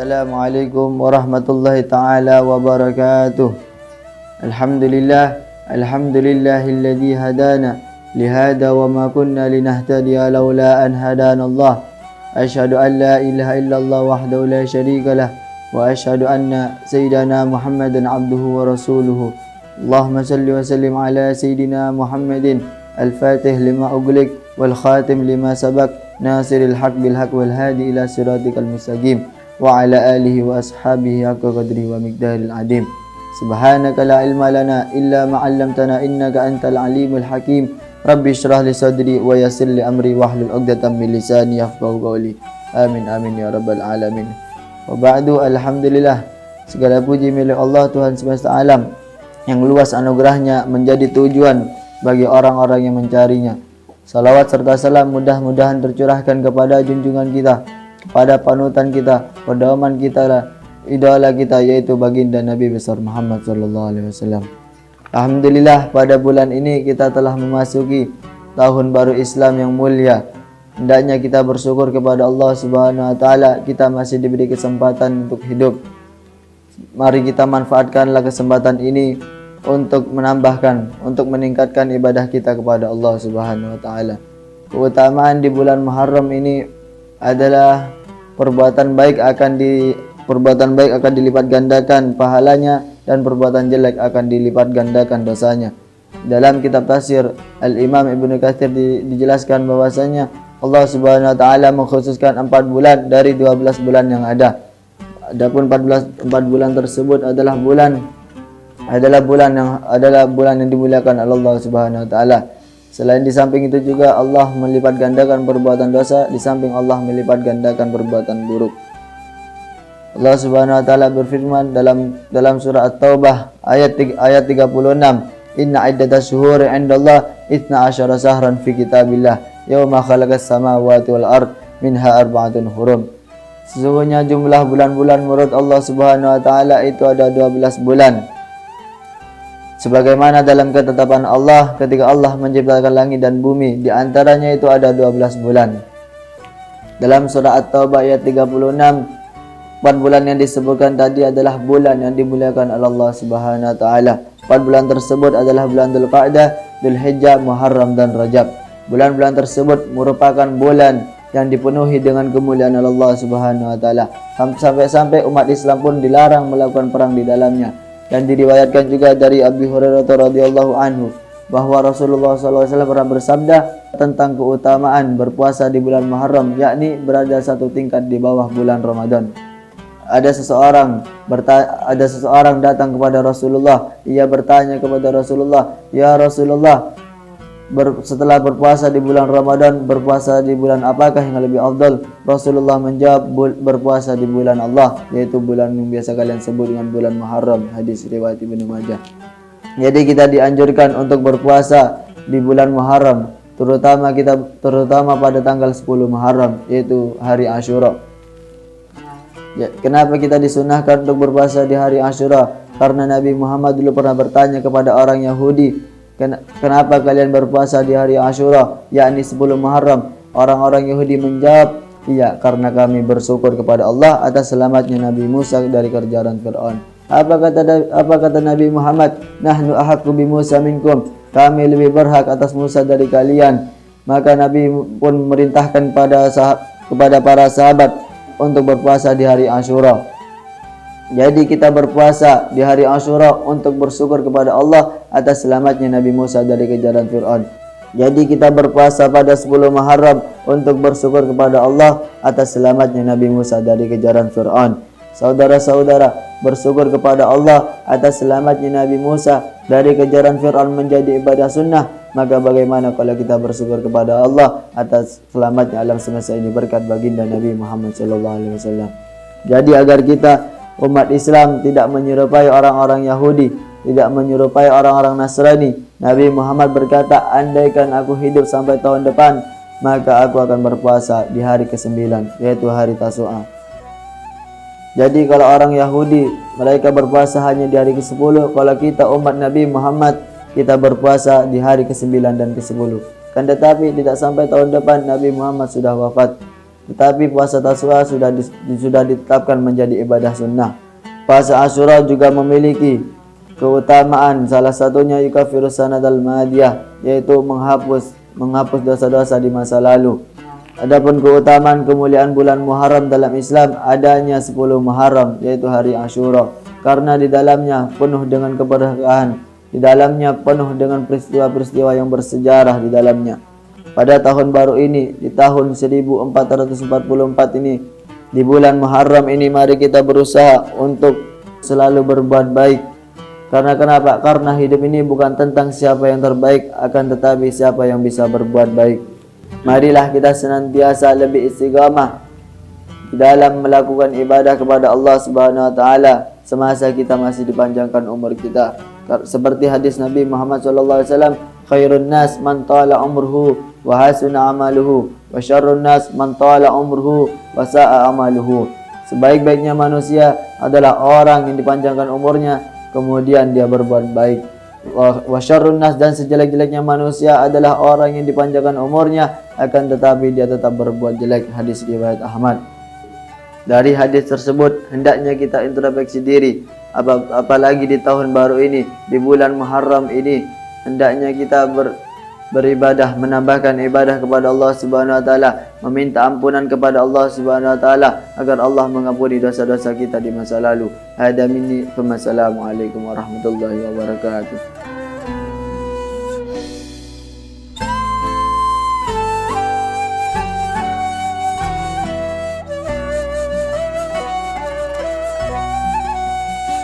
Assalamualaikum warahmatullahi ta'ala wabarakatuh. Alhamdulillahilladzi hadana lihada wa ma kunna linahtadiya laula an hadanallah. Asyhadu an la ilaha illallah wahdahu la syarikalah wa asyhadu anna sayyidana Muhammadan abduhu wa rasuluhu. Allahumma salli wa sallim ala sayyidina Muhammadin al-fatih lima ughliq wal khatim lima sabaq nasiril haq bil haq wal hadi ila siratikal mustaqim wa ala alihi wa ashabihi haqqa qadri wa miqdaril adim. Subhanaka la ilma lana illa ma 'allamtana innaka antal alimul hakim. Rabbi shrah li sadri wa yassir li amri wahlul 'uqdatam min lisani yafqahu qawli. Amin amin ya rabbal alamin. Wa ba'du, alhamdulillah, segala puji milik Allah Tuhan semesta alam yang luas anugerahnya menjadi tujuan bagi orang-orang yang mencarinya. Salawat serta salam mudah-mudahan tercurahkan kepada junjungan kita, kepada panutan kita, pedoman kita, idola kita, yaitu baginda Nabi besar Muhammad sallallahu alaihi wasallam. Alhamdulillah, pada bulan ini kita telah memasuki tahun baru Islam yang mulia. Hendaknya kita bersyukur kepada Allah Subhanahu wa taala, kita masih diberi kesempatan untuk hidup. Mari kita manfaatkanlah kesempatan ini untuk menambahkan, untuk meningkatkan ibadah kita kepada Allah Subhanahu wa taala. Keutamaan di bulan Muharram ini adalah perbuatan baik akan dilipat gandakan pahalanya dan perbuatan jelek akan dilipat gandakan dosanya. Dalam kitab tafsir Al-Imam Ibnu Katsir dijelaskan bahwasanya Allah Subhanahu wa taala mengkhususkan 4 bulan dari 12 bulan yang ada. Adapun 4 bulan tersebut adalah bulan yang dimuliakan oleh Allah Subhanahu wa taala. Selain di samping itu juga Allah melipat gandakan perbuatan dosa, di samping Allah melipat gandakan perbuatan buruk. Allah Subhanahu wa taala berfirman dalam surah At-Taubah ayat 36, "Inna iddatas syuhuri 'indallah 12 syahran fi kitabillah yauma khalaqas samawati wal ard minha arba'atun hurum." Sesungguhnya jumlah bulan-bulan menurut Allah Subhanahu wa taala itu ada 12 bulan. Sebagaimana dalam ketetapan Allah ketika Allah menciptakan langit dan bumi, di antaranya itu ada 12 bulan. Dalam surah At-Taubah ayat 36, 4 bulan yang disebutkan tadi adalah bulan yang dimuliakan oleh Allah Subhanahu wa taala. 4 bulan tersebut adalah bulan Dzulqa'dah, Dzulhijjah, Muharram dan Rajab. Bulan-bulan tersebut merupakan bulan yang dipenuhi dengan kemuliaan Allah Subhanahu wa taala. Sampai-sampai umat Islam pun dilarang melakukan perang di dalamnya. Dan diriwayatkan juga dari Abu Hurairah radhiyallahu anhu bahwa Rasulullah SAW pernah bersabda tentang keutamaan berpuasa di bulan Muharram, yakni berada satu tingkat di bawah bulan Ramadan. Ada seseorang datang kepada Rasulullah. Ia bertanya kepada Rasulullah, "Ya Rasulullah, setelah berpuasa di bulan Ramadan, berpuasa di bulan apakah yang lebih afdal?" Rasulullah menjawab, "Berpuasa di bulan Allah, yaitu bulan yang biasa kalian sebut dengan bulan Muharram." Hadis riwayat Ibnu Majah. Jadi kita dianjurkan untuk berpuasa di bulan Muharram, terutama pada tanggal 10 Muharram, yaitu hari Asyura. Ya, kenapa kita disunahkan untuk berpuasa di hari Asyura? Karena Nabi Muhammad dulu pernah bertanya kepada orang Yahudi, "Kenapa kalian berpuasa di hari Asyura, yakni 10 Muharram?" Orang-orang Yahudi menjawab, "Iya, karena kami bersyukur kepada Allah atas selamatnya Nabi Musa dari kejaran Fir'aun." Apa kata Nabi Muhammad? "Nahnu ahaqqu bi Musa minkum." Kami lebih berhak atas Musa dari kalian. Maka Nabi pun memerintahkan kepada para sahabat untuk berpuasa di hari Asyura. Jadi kita berpuasa di hari Asyura untuk bersyukur kepada Allah atas selamatnya Nabi Musa dari kejaran Fir'aun. Jadi kita berpuasa pada 10 Muharram untuk bersyukur kepada Allah atas selamatnya Nabi Musa dari kejaran Fir'aun. Saudara-saudara, bersyukur kepada Allah atas selamatnya Nabi Musa dari kejaran Fir'aun menjadi ibadah sunnah. Maka bagaimana kalau kita bersyukur kepada Allah atas selamatnya alam semesta ini berkat baginda Nabi Muhammad SAW. Jadi agar kita umat Islam tidak menyerupai orang-orang Yahudi, tidak menyerupai orang-orang Nasrani, Nabi Muhammad berkata, "Andaikan aku hidup sampai tahun depan, maka aku akan berpuasa di hari ke-9, yaitu hari Tasu'a." Jadi kalau orang Yahudi mereka berpuasa hanya di hari ke-10, kalau kita umat Nabi Muhammad kita berpuasa di hari ke-9 dan ke-10. Kan tetapi tidak sampai tahun depan Nabi Muhammad sudah wafat. tetapi puasa Tasyrik sudah ditetapkan menjadi ibadah sunnah. Puasa Asyura juga memiliki keutamaan, salah satunya yukaffiru sanadal madiyah, yaitu menghapus dosa-dosa di masa lalu. Adapun keutamaan kemuliaan bulan Muharram dalam Islam, adanya 10 Muharram, yaitu hari Asyura, karena di dalamnya penuh dengan keberkahan, di dalamnya penuh dengan peristiwa-peristiwa yang bersejarah di dalamnya. Pada tahun baru ini, di tahun 1444 ini, di bulan Muharram ini, mari kita berusaha untuk selalu berbuat baik. Karena kenapa? Karena hidup ini bukan tentang siapa yang terbaik, akan tetapi siapa yang bisa berbuat baik. Marilah kita senantiasa lebih istiqamah di dalam melakukan ibadah kepada Allah Subhanahu wa taala semasa kita masih dipanjangkan umur kita. Seperti hadis Nabi Muhammad SAW, khairun nas man tala umruhu wa hasuna amaluhu wa syarrun nas man tala umruhu wa sa'a amaluhu. Sebaik-baiknya manusia adalah orang yang dipanjangkan umurnya kemudian dia berbuat baik. Wa syarrun nas, dan sejelek-jeleknya manusia adalah orang yang dipanjangkan umurnya akan tetapi dia tetap berbuat jelek. Hadis riwayat Ahmad. Dari hadis tersebut hendaknya kita introspeksi diri, apalagi di tahun baru ini, di bulan Muharram ini, hendaknya kita beribadah, menambahkan ibadah kepada Allah Subhanahu wa taala, meminta ampunan kepada Allah Subhanahu wa taala agar Allah mengampuni dosa-dosa kita di masa lalu. Hada minni, wassalamualaikum warahmatullahi wabarakatuh.